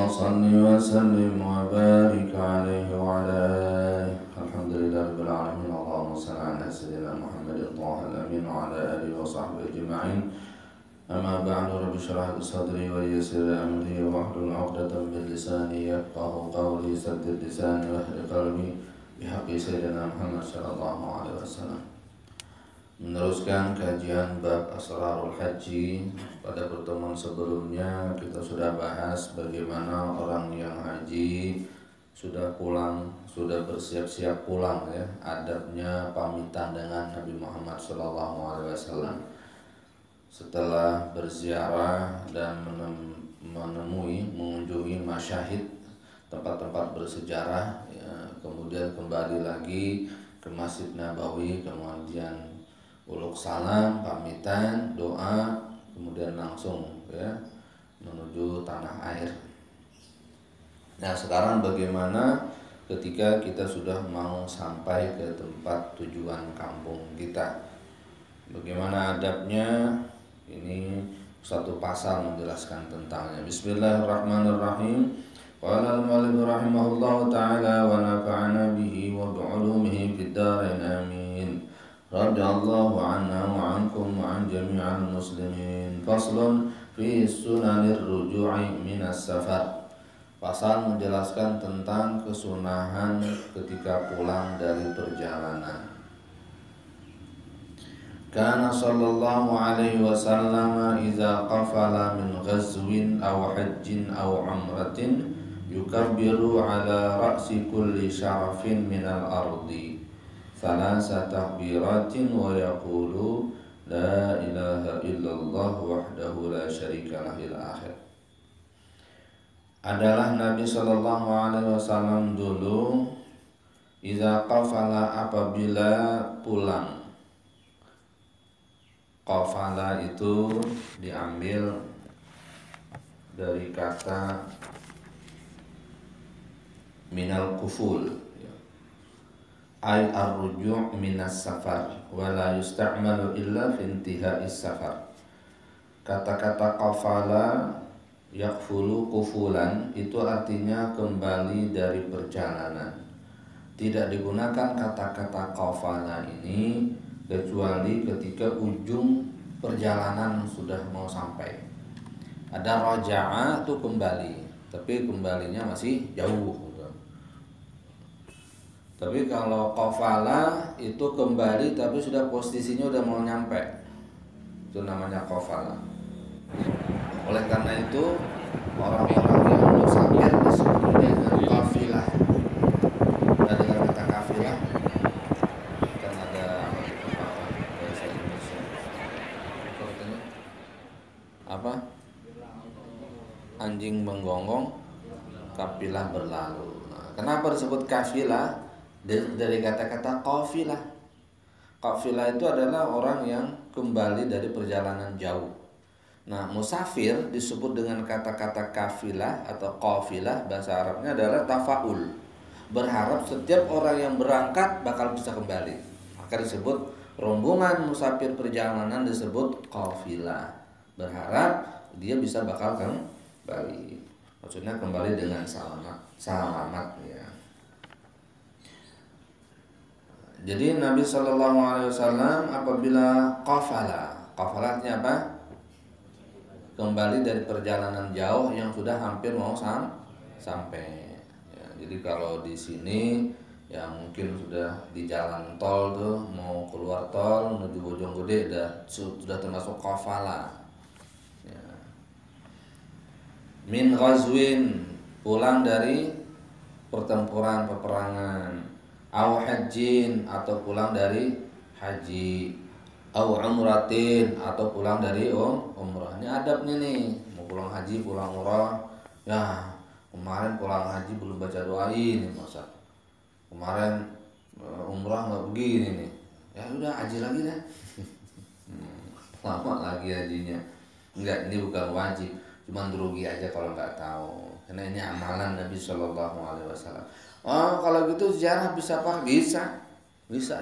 صل وسلم وبارك عليه وعلى آله. الحمد لله رب العالمين. اللهم صل على سيدنا محمد طه الأمين وعلى آله وصحبه أجمعين. أما بعد، رب اشرح لي صدري ويسر أمري واحلل عقدة من لساني يفقهوا قولي. سدد لساني واهد قلبي بحق سيدنا محمد صلى الله عليه وسلم. Meneruskan kajian bab Asrarul Haji. Pada pertemuan sebelumnya kita sudah bahas bagaimana orang yang haji sudah pulang, sudah bersiap-siap pulang ya, adabnya pamitan dengan Nabi Muhammad SAW. Setelah berziarah dan mengunjungi masyahid, tempat-tempat bersejarah ya, kemudian kembali lagi ke Masjid Nabawi, kemudian uluk salam, pamitan, doa, kemudian langsung ya menuju tanah air. Nah, sekarang bagaimana ketika kita sudah mau sampai ke tempat tujuan kampung kita? Bagaimana adabnya? Ini satu pasal menjelaskan tentangnya. Bismillahirrahmanirrahim. Qala al-mu'allif rahimahullahu ta'ala wa nafa'ana bihi wa bi'ulumihi fid dharain amin. Radhiyallahu anna wa ankum wa an jami'al muslimin. Faslun fi sunanir ruju'i minas safar. Pasal menjelaskan tentang kesunahan ketika pulang dari perjalanan. Kana sallallahu alaihi wasallam idza qafala min ghazwin aw hajjin aw umratin yukabbiru ala ra'si kulli syarafin minal ardi thalatha takbiratin wa yaqulu la ilaha illallah wahdahu la syarika lah ila akhir. Adalah Nabi sallallahu alaihi wasallam dulu idza qafala, apabila pulang. Qafala itu diambil dari kata minal kuful, ay ar-ruju' minas safar wa la yusta'malu illa fi intiha'is safar. Kata-kata qafala yakfulu kufulan itu artinya kembali dari perjalanan. Tidak digunakan kata-kata qafala ini kecuali ketika ujung perjalanan sudah mau sampai. Ada raja'a itu kembali, tapi kembalinya masih jauh. Tapi kalau qafala itu kembali tapi sudah posisinya udah mau nyampe, itu namanya qafala. Oleh karena itu orang-orang yang musafir disebut dengan kafilah. Ada dengar kata kafilah? Kan ada bahasa Indonesia. Apa? Anjing menggonggong, kafilah berlalu. Nah, kenapa disebut kafilah? Dari kata-kata qafilah. Qafilah itu adalah orang yang kembali dari perjalanan jauh. Nah, musafir disebut dengan kata-kata kafilah atau qafilah, bahasa Arabnya adalah tafaul. Berharap setiap orang yang berangkat bakal bisa kembali. Maka disebut rombongan musafir perjalanan disebut qafilah. Berharap dia bisa bakal kembali. Maksudnya kembali dengan selamat ya. Jadi Nabi Shallallahu Alaihi Wasallam apabila qafala, qafalatnya apa? Kembali dari perjalanan jauh yang sudah hampir mau sampai. Ya, jadi kalau di sini ya mungkin sudah di jalan tol tuh mau keluar tol menuju Bojonggede sudah termasuk qafala. Ya. Min ghazwin, pulang dari pertempuran peperangan. Aw hajjin, atau pulang dari haji. Aw umratin, atau pulang dari umrah. Ini adabnya nih, mau pulang haji, pulang umrah. Ya, kemarin pulang haji belum baca doa ini masa. Kemarin umrah nggak begini nih. Ya udah haji lagi deh. Lama lagi hajinya. Enggak, ini bukan wajib, cuma rugi aja kalau nggak tahu. Karena ini amalan Nabi Shallallahu Alaihi Wasallam. Oh, kalau gitu ziarah bisa pak? Bisa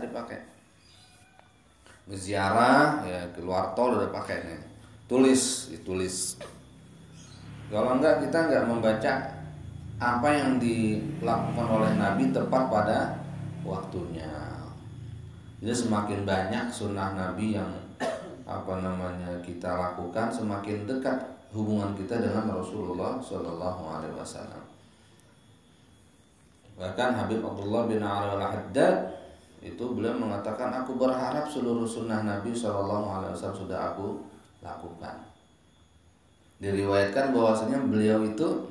dipakai. Ziarah ya keluar tol udah pakai nih. Ditulis. Kalau enggak, kita enggak membaca apa yang dilakukan oleh Nabi tepat pada waktunya. Jadi semakin banyak sunnah Nabi yang kita lakukan, semakin dekat hubungan kita dengan Rasulullah Shallallahu Alaihi Wasallam. Bahkan Habib Abdullah bin Ali al-Haddad itu beliau mengatakan, aku berharap seluruh sunnah Nabi Shallallahu Alaihi Wasallam sudah aku lakukan. Diriwayatkan bahwasanya beliau itu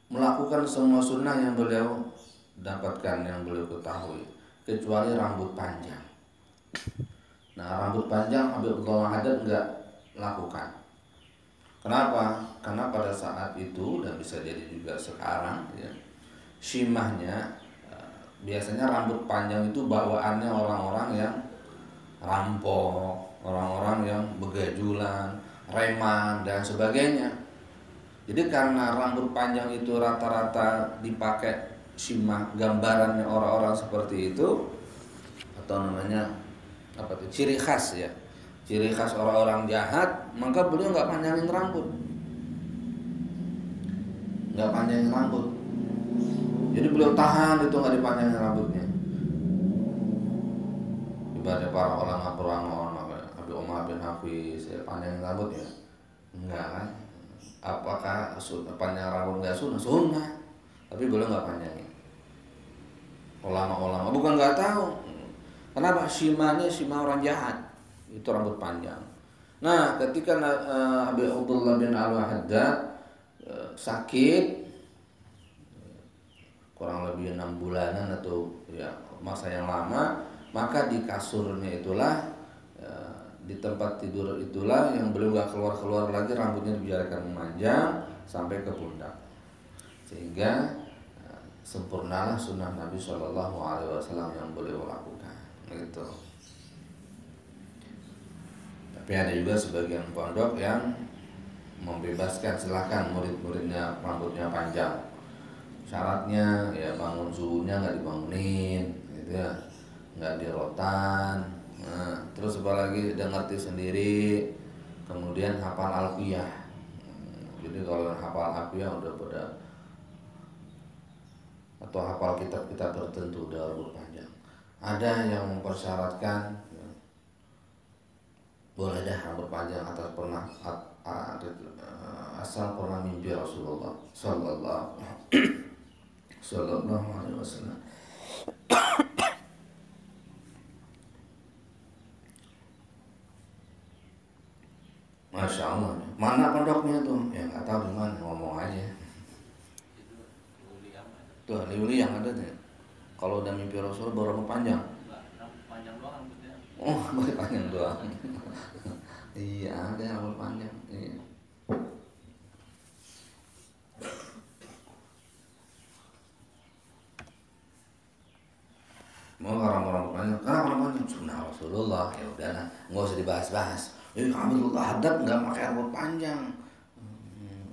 melakukan semua sunnah yang beliau dapatkan, yang beliau ketahui, kecuali rambut panjang. Nah, rambut panjang Habib Abdullah Haddad enggak lakukan. Kenapa? Karena pada saat itu, dan bisa jadi juga sekarang ya, shimahnya biasanya rambut panjang itu bawaannya orang-orang yang rampok, orang-orang yang begajulan, reman dan sebagainya. Jadi karena rambut panjang itu rata-rata dipakai shimah, gambarannya orang-orang seperti itu, atau namanya ciri khas ya, ciri khas orang-orang jahat, maka beliau nggak panjangin rambut, jadi beliau tahan itu, nggak dipanjangin rambutnya. Ibadah para ulama Abi Umar bin Hafiz ya, panjangin rambutnya enggak kan? Apakah panjang rambut nggak sunnah, tapi beliau nggak panjangin. Ulama-ulama bukan nggak tahu, kenapa shimah orang jahat itu rambut panjang. Nah, ketika Habib Abdullah bin Al-Haddad sakit kurang lebih 6 bulanan atau ya masa yang lama, maka di kasurnya itulah, di tempat tidur itulah yang beliau gak keluar lagi, rambutnya dibiarkan memanjang sampai ke pundak, sehingga sempurnalah sunnah Nabi Shallallahu Alaihi Wasallam yang beliau lakukan gitu. Tapi ada juga sebagian pondok yang membebaskan, silakan murid-muridnya rambutnya panjang, syaratnya ya bangun subuhnya nggak dibangunin gitu ya, nggak dirotan. Nah, terus apalagi udah ngerti sendiri, kemudian hafal alfiyah. Jadi kalau hafal alfiyah udah pada, atau hafal kitab-kitab tertentu udah rambut panjang. Ada yang mempersyaratkan ya, boleh dah rambut panjang asal pernah mimpi Rasulullah Sallallahu Alaihi Wasallam. Masya Allah, mana pondoknya tuh? Ya nggak tahu di mana, ngomong aja. Tuh Liuli yang ada nih. Kalau udah mimpi Rasul baru rambut panjang. Panjang doang rambutnya. Oh, rambut panjang doang. Iya, ada rambut panjang. Iya. Mau rambut panjang? Kenapa rambut panjang? Sunnah Rasulullah. Ya udahlah, nggak usah dibahas-bahas. Kamu Haddad nggak pakai rambut panjang.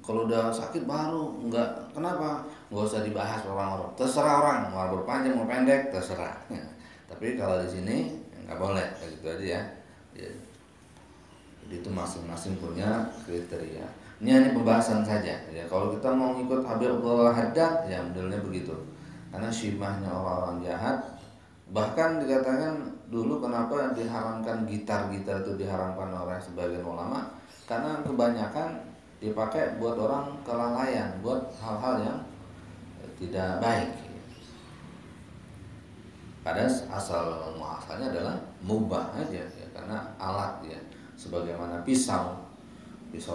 Kalau udah sakit baru nggak. Kenapa? Nggak usah dibahas orang-orang. Terserah orang, mau rambut panjang mau pendek terserah. Tapi kalau di sini nggak boleh, kayak gitu aja ya. Jadi itu masing-masing punya kriteria. Ini pembahasan saja. Ya kalau kita mau ikut Habib Abdullah Haddad, ya modelnya begitu. Karena syibahnya orang-orang jahat. Bahkan dikatakan dulu kenapa diharamkan gitar itu diharamkan oleh sebagian ulama, karena kebanyakan dipakai buat orang kelalaian, buat hal-hal yang tidak baik. Pada asalnya adalah mubah aja ya, karena alat ya, sebagaimana pisau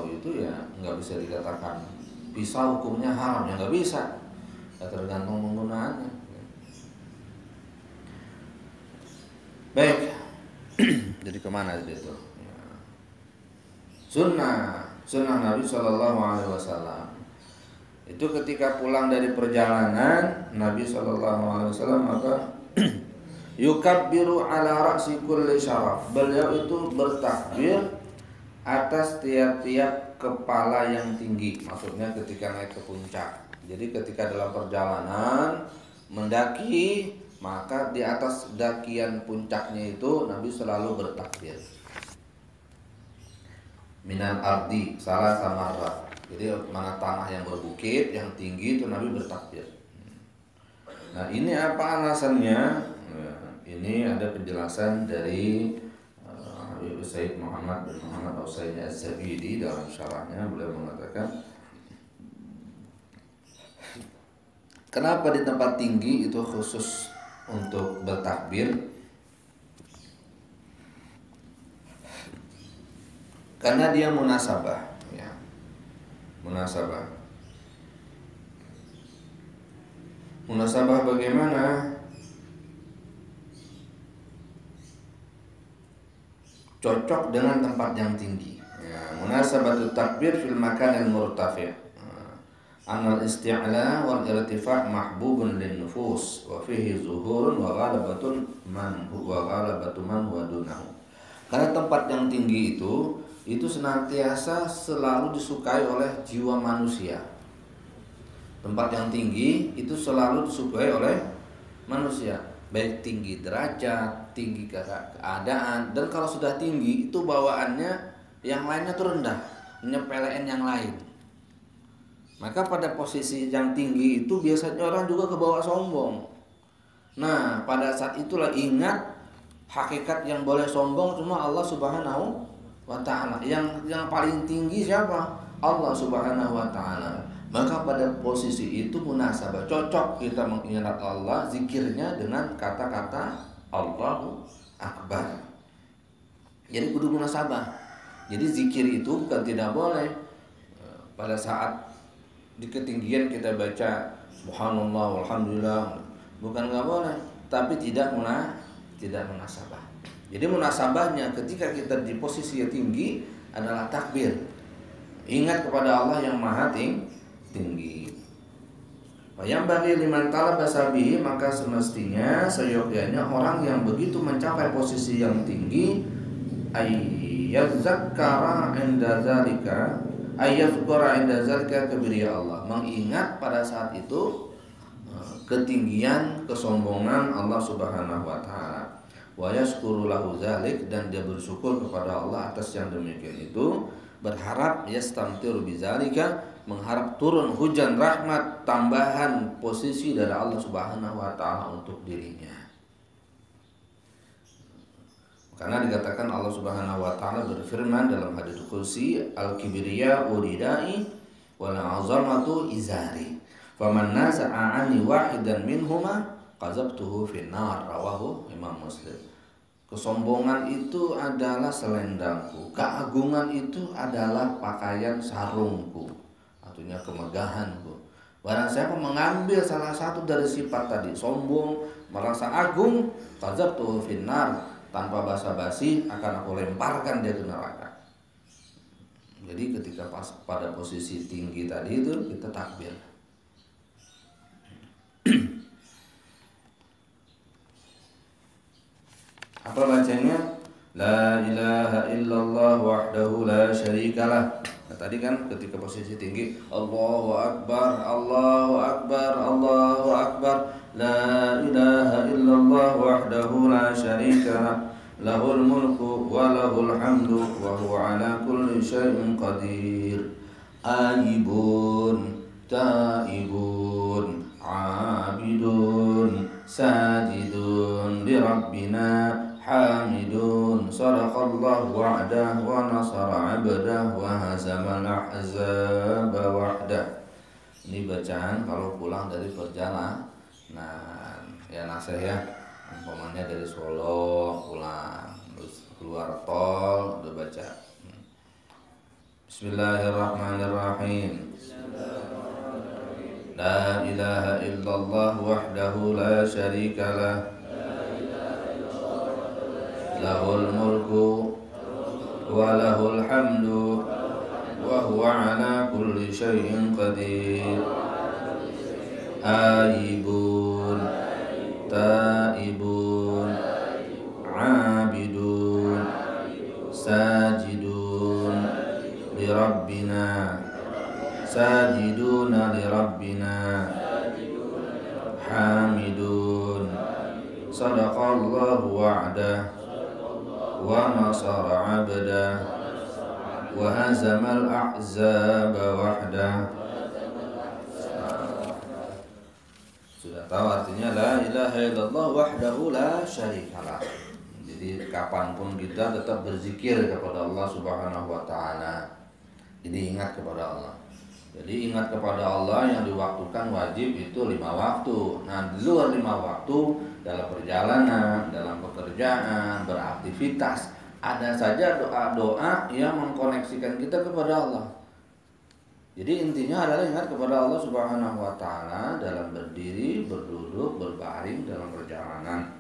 itu ya nggak bisa dikatakan pisau hukumnya haram, ya nggak bisa, ya tergantung penggunaannya. Baik, jadi kemana itu? Sunnah Nabi Shallallahu Alaihi Wasallam itu ketika pulang dari perjalanan Nabi Shallallahu Alaihi Wasallam maka yukabbiru ala ra'si kulli syaraf. Beliau itu bertakbir atas tiap-tiap kepala yang tinggi. Maksudnya ketika naik ke puncak. Jadi ketika dalam perjalanan mendaki, maka di atas dakian puncaknya itu Nabi selalu bertakbir. minal ardi salah samarrat. Jadi mana tanah yang berbukit, yang tinggi itu Nabi bertakbir. Nah ini apa alasannya? Ini ada penjelasan dari Habib Said Muhammad bin Muhammad Al-Said Az-Zabidi dalam syarahnya. Beliau mengatakan, kenapa di tempat tinggi itu khusus untuk bertakbir? Karena dia munasabah, ya. Munasabah. Munasabah bagaimana? Cocok dengan tempat yang tinggi. Ya, munasabatut takbir fil makan al-murtafi'. Anal isti'la wal irtifa' mahbubun lin nufus wa fihi zuhurun wa ghalabatun man huwa dunahu. Karena tempat yang tinggi itu senantiasa selalu disukai oleh jiwa manusia. Tempat yang tinggi itu selalu disukai oleh manusia, baik tinggi derajat, tinggi keadaan, dan kalau sudah tinggi itu bawaannya yang lainnya tuh rendah, nyepelein yang lain. Maka pada posisi yang tinggi itu biasanya orang juga kebawa sombong. Nah, pada saat itulah ingat hakikat yang boleh sombong cuma Allah Subhanahu wa ta'ala. Yang paling tinggi siapa? Allah Subhanahu wa ta'ala. Maka pada posisi itu munasabah, cocok kita mengingat Allah, zikirnya dengan kata-kata Allahu Akbar. Jadi kudu munasabah. Jadi zikir itu bukan tidak boleh pada saat di ketinggian kita baca subhanallah walhamdulillah, bukan nggak boleh, tapi tidak munasabah. Jadi munasabahnya ketika kita di posisi yang tinggi adalah takbir, ingat kepada Allah yang maha tinggi. Yang bagi liman talaba sabihi, maka semestinya seyogyanya orang yang begitu mencapai posisi yang tinggi ayyazakkara inda zalika kebiria Allah, mengingat pada saat itu ketinggian kesombongan Allah Subhanahu wa taala. Wa yashkuru lahu zalik, dan dia bersyukur kepada Allah atas yang demikian itu, berharap yastamtiru bizalika, mengharap turun hujan rahmat tambahan posisi dari Allah Subhanahu wa taala untuk dirinya. Karena dikatakan Allah Subhanahu wa taala berfirman dalam hadits qudsi, al-kibriya uridai wal 'azamatu izari. Faman naza'a 'ani wahidan minhuma qazabtuhu finnar, rawahu Imam Muslim. Kesombongan itu adalah selendangku, keagungan itu adalah pakaian sarungku, artinya kemegahanku. Barang siapa mengambil salah satu dari sifat tadi, sombong, merasa agung, qazabtuhu finnar, tanpa basa-basi akan aku lemparkan dia ke neraka. Jadi ketika pada posisi tinggi tadi itu kita takbir. Apa bacanya? La ilaha illallah wahdahu la syarikalah. Nah, tadi kan ketika posisi tinggi Allahu Akbar, Allahu Akbar, Allahu Akbar, la ilaha illallah wahdahu la syarikalah, lahul mulku wa lahul hamdu wa huwa ala kulli syai'in qadir. Aibun, taibun, abidun, sajidun li rabbina hamidun, sadaqallahu wa'dah wa nasara 'abdah wa hazamal ahzaba wahdah. Ini bacaan kalau pulang dari perjalanan. Nah, ya nasihat umpamanya dari Solo pulang, terus keluar tol udah baca Bismillahirrahmanirrahim. La ilaha illallah wahdahu la syarikalah, lahul mulku wa lahul hamdu wa huwa ala kulli syai'in qadir. Aibun, taibun, abidun, sajidun li rabbina, sajiduna li rabbina, hamidun, sadaqallahu wa'dah wa nasara 'abdah wa hazamal ahzaba wahdah. Sudah tahu artinya la ilaha illallah wahdahu la syarikalah. Jadi kapanpun kita tetap berzikir kepada Allah Subhanahu wa taala. Jadi ingat kepada Allah. Jadi ingat kepada Allah yang diwaktukan wajib itu 5 waktu. Nah, di luar 5 waktu dalam perjalanan, dalam pekerjaan, beraktivitas, ada saja doa-doa yang mengkoneksikan kita kepada Allah. Jadi intinya adalah ingat kepada Allah Subhanahu wa taala dalam berdiri, berduduk, berbaring dalam perjalanan.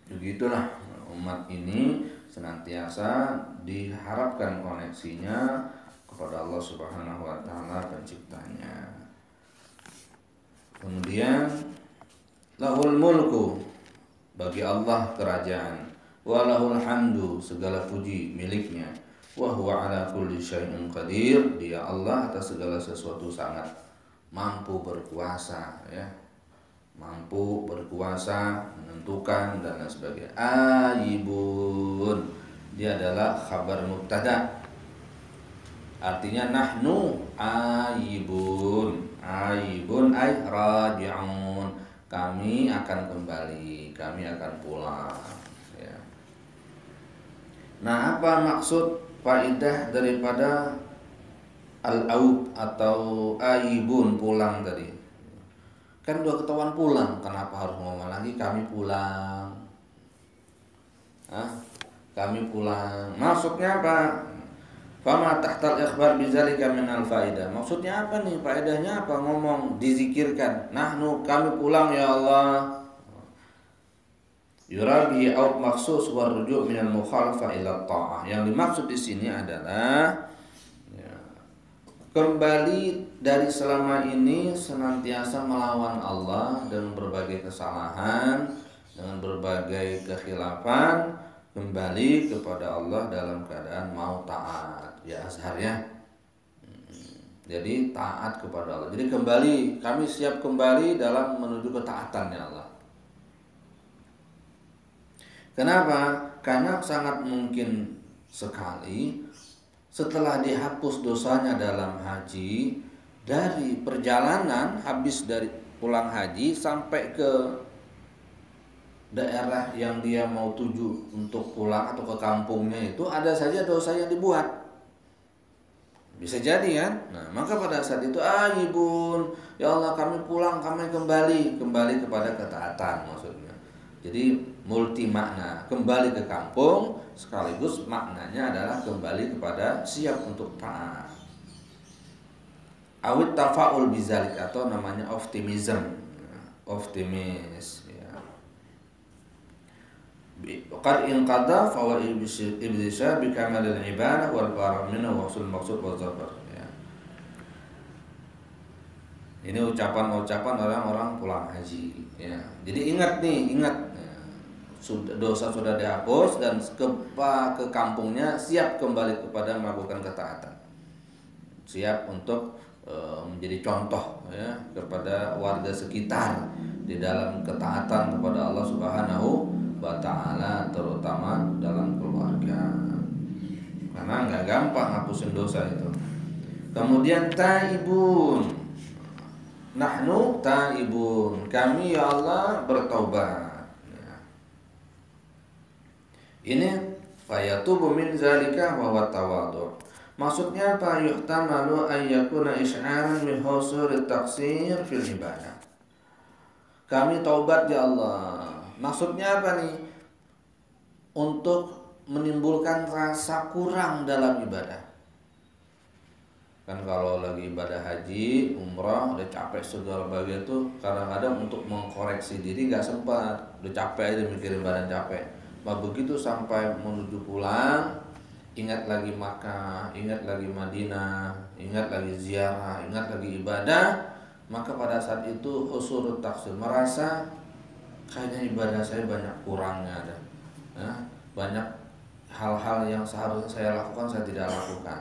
Begitulah umat ini senantiasa diharapkan koneksinya kepada Allah Subhanahu wa taala penciptanya. Kemudian lahul mulku, bagi Allah kerajaan, wa lahul hamdu, segala puji miliknya, wa huwa ala kulli syai'in qadir, dia Allah atas segala sesuatu sangat mampu berkuasa, ya. Mampu berkuasa, menentukan dan lain sebagainya. Ayibun, dia adalah khabar mubtada. Artinya nahnu ayibun. Ayibun ay raji'un. Kami akan kembali, kami akan pulang, ya. Nah, apa maksud faedah daripada al-aub atau ayibun, pulang tadi? Kan udah ketahuan pulang, kenapa harus ngomong lagi kami pulang? Kami pulang. Maksudnya apa? Fama tahtal ikhbar bizalika minal faidah. Maksudnya apa nih? Faedahnya apa? Ngomong, dizikirkan. Nahnu, kami pulang ya Allah. Yurabi aut maksus wa rujuk minal mukhalafah ila ta'ah. Yang dimaksud di sini adalah kembali dari selama ini senantiasa melawan Allah dengan berbagai kesalahan, dengan berbagai kekhilafan, kembali kepada Allah dalam keadaan mau taat. Ya Azhar ya. Jadi taat kepada Allah. Jadi kembali, kami siap kembali dalam menuju ketaatannya Allah. Kenapa? Karena sangat mungkin sekali setelah dihapus dosanya dalam haji, dari perjalanan habis dari pulang haji sampai ke daerah yang dia mau tuju untuk pulang atau ke kampungnya itu ada saja dosa yang dibuat. Bisa jadi kan? Nah, maka pada saat itu ayibun, ya Allah kami pulang, kami kembali kepada ketaatan maksudnya. Jadi multi makna, kembali ke kampung sekaligus maknanya adalah kembali kepada siap untuk taat. Awit tafaul bizalik atau namanya optimism, optimis ya. Qad inqada fa wa ibdisha bi kamalil ibadah wal farah minhu wa usul maksud wa zabar ya. Ini ucapan-ucapan orang-orang pulang haji ya. Jadi ingat nih, ingat dosa sudah dihapus dan ke kampungnya siap kembali kepada melakukan ketaatan, siap untuk menjadi contoh ya kepada warga sekitar di dalam ketaatan kepada Allah Subhanahu wa taala, terutama dalam keluarga, karena nggak gampang hapusin dosa itu. Kemudian taibun, nahnu taibun, kami ya Allah bertaubat. Ini fayatubu min zalika wa tawadhu. Maksudnya apa? Yuhtamalu ayyakuna isy'aran min husuri taqsir fil ibadah. Kami taubat ya Allah. Maksudnya apa nih? Untuk menimbulkan rasa kurang dalam ibadah. Kan kalau lagi ibadah haji, umrah, udah capek segala bagian tuh kadang-kadang untuk mengkoreksi diri nggak sempat. Udah capek aja mikirin badan capek. Begitu sampai menuju pulang, ingat lagi Makkah, ingat lagi Madinah, ingat lagi ziarah, ingat lagi ibadah, maka pada saat itu husurut taksir, merasa kayaknya ibadah saya banyak kurangnya ada, banyak hal-hal yang seharusnya saya lakukan saya tidak lakukan.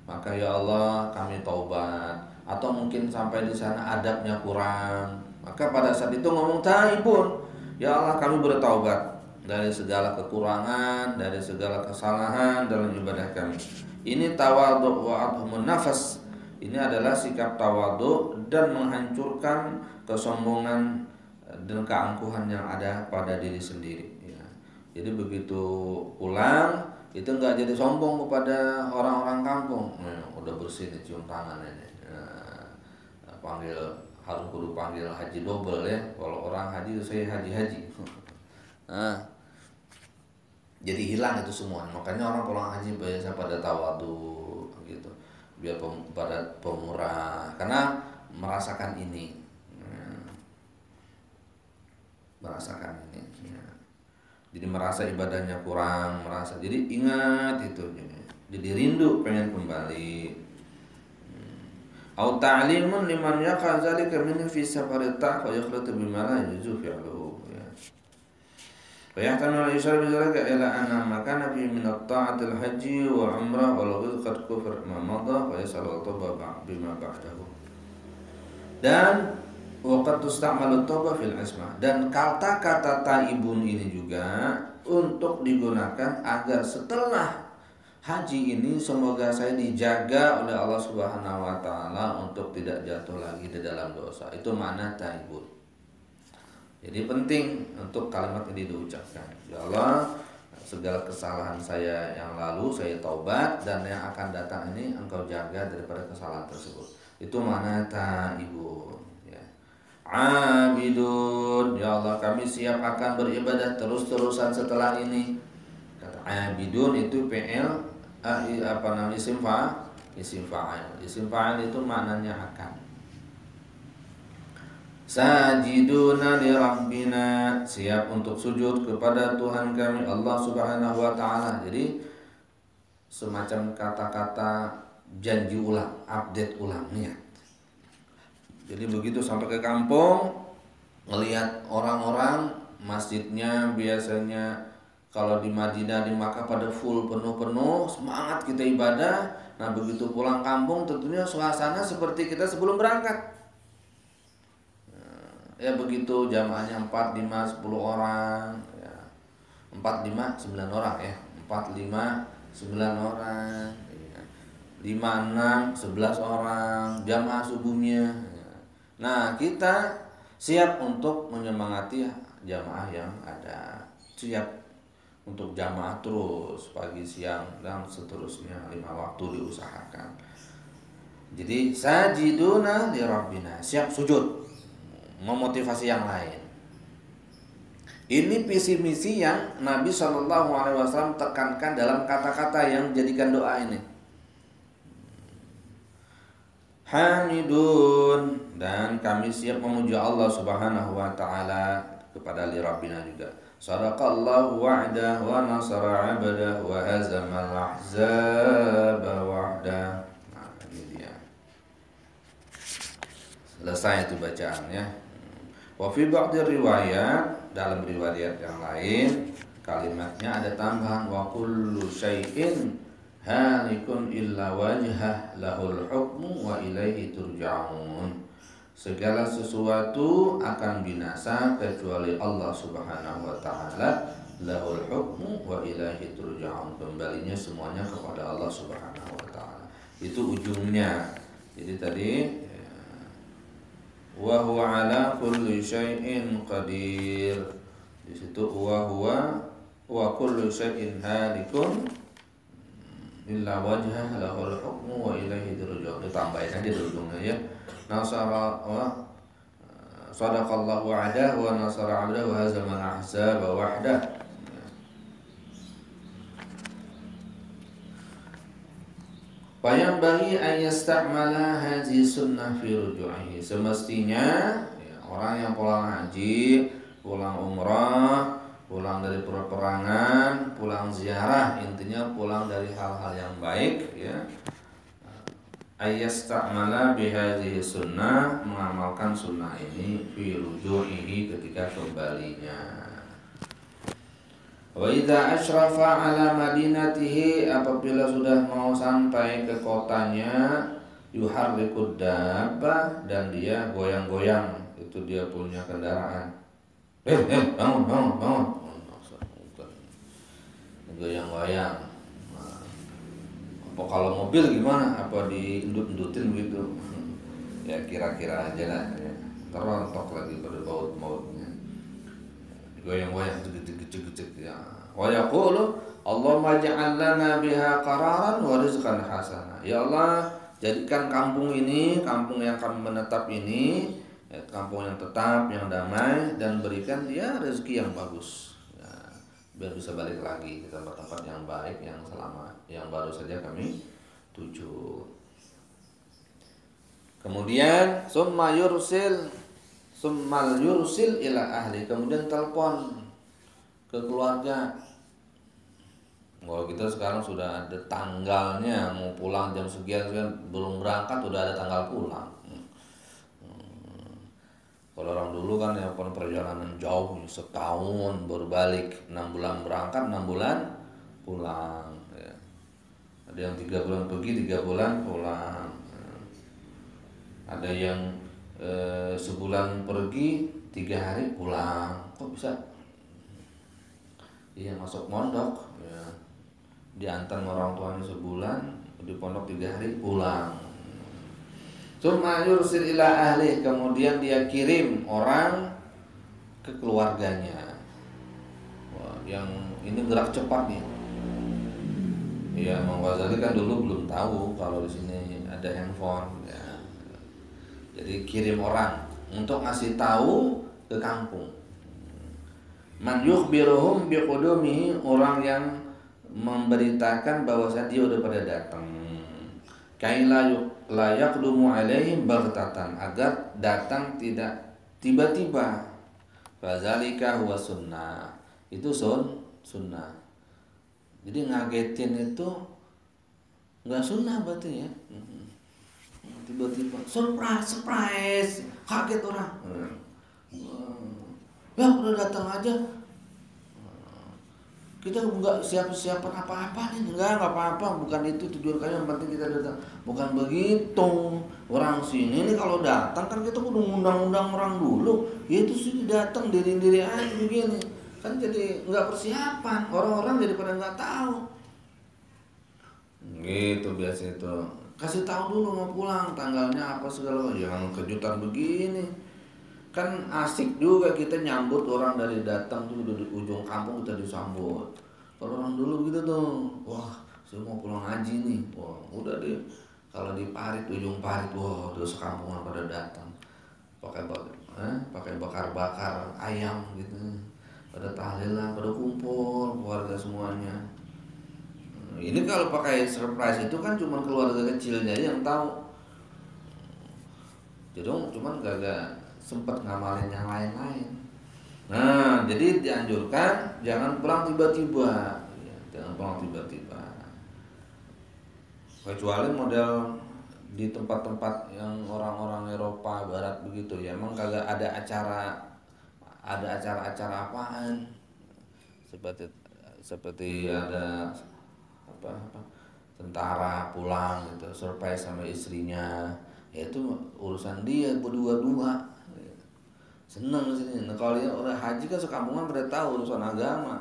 Maka ya Allah kami taubat. Atau mungkin sampai di sana adabnya kurang, maka pada saat itu ngomong taibun, ya Allah kami bertaubat. dari segala kekurangan, dari segala kesalahan dalam ibadah kami. Ini tawadhu wa adhumun nafas. Ini adalah sikap tawadhu dan menghancurkan kesombongan dan keangkuhan yang ada pada diri sendiri. Ya. Jadi begitu pulang itu nggak jadi sombong kepada orang-orang kampung. Udah bersih nih, cium tangan ini. Panggil harus kudu panggil haji double ya. Kalau orang haji saya haji. Nah, jadi hilang itu semua. Makanya orang pulang haji biasa pada tawadhu gitu, biar pada pemurah karena merasakan ini, merasakan ini ya. Jadi merasa ibadahnya kurang, merasa jadi ingat itu, jadi rindu pengen kembali. Au ta'limun liman yaqa zalika min fi safarit ta' wa yakhlatu bima la yuzu fi'luhu. فيحتمل الإشارة بذلك إلى أن ما كان فيه من الطاعة الحج وعمرة والغيظ قد كفر ما مضى ويسأل التوبة بما بعده. Dan waqad tusta'malu tauba fil ismah. Dan kata-kata taibun ini juga untuk digunakan agar setelah haji ini semoga saya dijaga oleh Allah Subhanahu wa taala untuk tidak jatuh lagi di dalam dosa. Itu makna taibun. Jadi penting untuk kalimat ini diucapkan. Ya Allah, segala kesalahan saya yang lalu saya taubat, dan yang akan datang ini Engkau jaga daripada kesalahan tersebut. Itu makna taibun. Ya. Abidun, ya Allah kami siap akan beribadah terus-terusan setelah ini. Kata abidun itu PL isim fa'il. Isim fa'il itu maknanya akan. Sajiduna li rabbina, siap untuk sujud kepada Tuhan kami Allah Subhanahu wa taala. Jadi semacam kata-kata janji ulang, update ulang niat. Jadi begitu sampai ke kampung, ngelihat orang-orang masjidnya biasanya kalau di Madinah, di Makkah pada full penuh-penuh, semangat kita ibadah. Nah, begitu pulang kampung tentunya suasana seperti kita sebelum berangkat. Ya begitu jamaahnya 4, 5, 10 orang ya. 4, 5, 9 orang ya. 4, 5, 9 orang ya. 5, 6, 11 orang jamaah subuhnya ya. Nah kita siap untuk menyemangati jamaah yang ada, siap untuk jamaah terus pagi, siang, dan seterusnya 5 waktu diusahakan. Jadi sajiduna li rabbina, siap sujud, memotivasi yang lain. Ini visi misi yang Nabi SAW tekankan dalam kata-kata yang jadikan doa ini. Hamidun, dan kami siap memuji Allah Subhanahu wa taala kepada li rabbina juga. Sadaqallahu wa'dah wa nasara 'abdah wa hazamal ahzaba wahdah. Nah, ini dia. Selesai itu bacaannya. Wa fi ba'di riwayat, dalam riwayat yang lain kalimatnya ada tambahan wa kullu syai'in halikun illa wajhah lahul hukmu wa ilaihi turja'un. Segala sesuatu akan binasa kecuali Allah Subhanahu wa taala, lahul hukmu wa ilaihi turja'un. Kembalinya semuanya kepada Allah Subhanahu wa taala. Itu ujungnya. Jadi tadi wa huwa ala kulli syai'in qadir. Di situ wa kullu syai'in halikun illa wajhah lahul hukmu wa ilaihi turja'un. Ditambahin aja di ujungnya ya. Nasara wa sadaqallahu wa'dah wa nasara 'abdah wa hazamal ahzaba wahdah. Fayambaghi an yasta'mala hadhihi sunnah fi ruju'ihi. Semestinya ya, orang yang pulang haji, pulang umrah, pulang dari peperangan, pulang ziarah, intinya pulang dari hal-hal yang baik ya. Ayasta'mala bihadhihi sunnah, mengamalkan sunnah ini fi ruju'ihi, ketika kembalinya. Wa idza asyrafa ala madinatihi, apabila sudah mau sampai ke kotanya, yuharrikud dabbah, dan dia goyang-goyang, itu dia punya kendaraan. Bangun. goyang-goyang. Nah, apa kalau mobil gimana? Apa diendut-endutin begitu? Ya kira-kira aja lah. Ya. Terontok lagi pada baut-bautnya. Goyang-goyang cek ya. Wa yaqulu Allahumma ja'al lana biha qararan wa rizqan hasana. Ya Allah, jadikan kampung ini, kampung yang kami menetap ini, ya, kampung yang tetap, yang damai, dan berikan dia rezeki yang bagus. Ya, biar bisa balik lagi ke tempat-tempat yang baik, yang selamat, yang baru saja kami tuju. Kemudian summal yursil ila ahli, kemudian telepon ke keluarga. Kalau kita sekarang sudah ada tanggalnya, mau pulang jam sekian belum berangkat udah ada tanggal pulang. Kalau orang dulu kan ya perjalanan jauh setahun baru balik, 6 bulan berangkat, 6 bulan pulang. Ya. Ada yang 3 bulan pergi, 3 bulan pulang. Ada yang sebulan pergi, 3 hari pulang. Kok bisa? Iya masuk mondok. Ya. Diantar orang tuanya sebulan, di pondok 3 hari pulang. Summa yursil ila ahli, kemudian dia kirim orang ke keluarganya. Wah, yang ini gerak cepat nih. Ya, Imam Ghazali kan dulu belum tahu kalau di sini ada handphone. Ya. Jadi kirim orang untuk ngasih tahu ke kampung. Man yukhbiruhum biqudumihi, orang yang memberitakan bahwasanya dia udah pada datang. Kaila la yaqdumu alaihim baghtatan, agar datang tidak tiba-tiba. Fadzalika huwa sunnah. Itu sunnah. Jadi ngagetin itu enggak sunnah berarti ya. Tiba-tiba surprise, kaget orang. Ya udah datang aja. Kita enggak siap-siapan apa-apa nih, enggak apa-apa, bukan itu tujuan kami, yang penting kita datang. Bukan begitu. Orang sini nih kalau datang kan kita udah ngundang-undang orang dulu. Ya itu sini datang diri-diri aja begini. Kan jadi enggak persiapan. Orang-orang jadi pada enggak tahu. Gitu biasa itu. Kasih tahu dulu mau pulang, tanggalnya apa segala macam. Jangan kejutan begini. Kan asik juga kita nyambut orang dari datang tuh di ujung kampung kita disambut. Kalau orang dulu gitu tuh, wah saya mau pulang haji nih, wah udah deh. Kalau di Parit, ujung Parit, wah udah sekampungan pada datang. Pakai bakar-bakar ayam gitu. Pada tahlilan, pada kumpul keluarga semuanya. Ini kalau pakai surprise itu kan cuma keluarga kecilnya yang tahu. Jadi cuman gak sempat ngamalin yang lain-lain. Nah, jadi dianjurkan jangan pulang tiba-tiba. Ya, jangan pulang tiba-tiba. Kecuali model di tempat-tempat yang orang-orang Eropa Barat begitu ya, emang kagak ada acara-acara apaan. Seperti ada apa tentara pulang gitu, surprise sama istrinya. Ya itu urusan dia berdua-dua. Seneng sini. Nah, kalau orang haji kan sekampungan pada tahu urusan agama.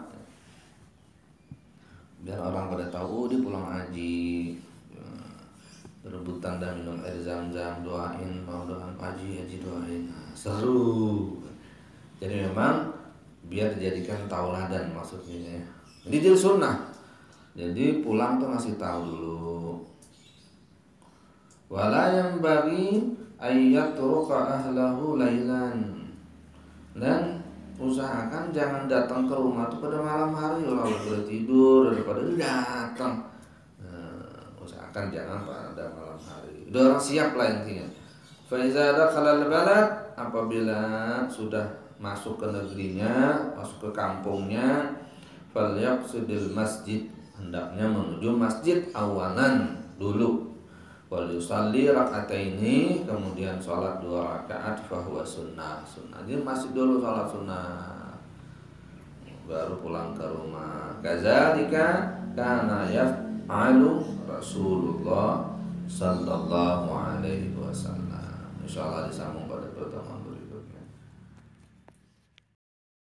Biar orang pada tahu, oh dia pulang haji. Rebutan dan minum air zam-zam, doain mau dengan haji doain. Nah, seru. Jadi memang biar dijadikan tauladan maksudnya. Ini jadi sunnah. Jadi pulang tuh ngasih tahu dulu. Wala yang bagi ayyatruqa ahlahu lailan. Dan usahakan jangan datang ke rumah tuh pada malam hari, orang udah tidur daripada datang. Usahakan jangan pada malam hari. Udah orang siap lah intinya. Fa iza dakhala al-balad, apabila sudah masuk ke negerinya, masuk ke kampungnya, falyaqsidil masjid, hendaknya menuju masjid awalan dulu. Wal yusalli raka'ataini, kemudian sholat 2 rakaat, fahuwa sunnah. Jadi masih dulu sholat sunnah, baru pulang ke rumah. Kadzalika kana yaf'alu Rasulullah sallallahu alaihi wasallam. Insyaallah disambung